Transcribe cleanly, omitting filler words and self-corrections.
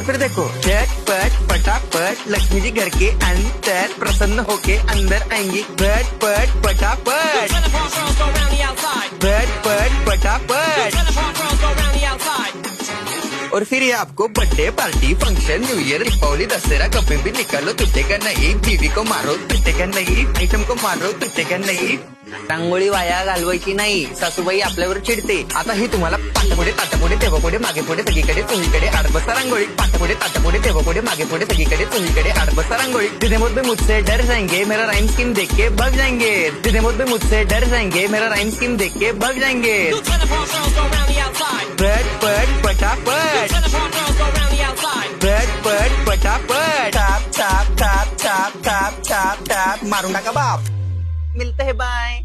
और फिर देखो झटपट पटापट लक्ष्मी जी घर के अंदर प्रसन्न होके अंदर आएंगी। झटपट पटापट झटपट पटापट। और फिर ये आपको birthday party function new year Deepawali Dussehra कभी भी निकालो तुटेगा नहीं। बीवी को मारो तुटेगा नाही, आयटम को मारो तुटेगा नाही। रांगोळी वाया घालवायची नाही, सासूबाई आपल्यावर चिडते। आता ही तुम्हाला पाटापुढे ताटापुढे तेव्हापुढे मागे पुढे सगळीकडे चोहीकडे आठ बस्ता रांगोळी। पाटापुढे ताटापुढे तेव्हापुढे मागे पुढे सगळीकडे चोहीकडे आठ बस्ता रांगोळी। जितने मुझ पे मुझसे डर जाएंगे मेरा राइम स्कीम देख के भाग जाएंगे। जितने मुझ पे मुझसे डर जाएंगे मेरा राइम स्कीम देख के भाग जाएंगे। झटपट पटापट झटपट पटापट top top top top top top top मारून टाका बाप। मिलते हैं बाय।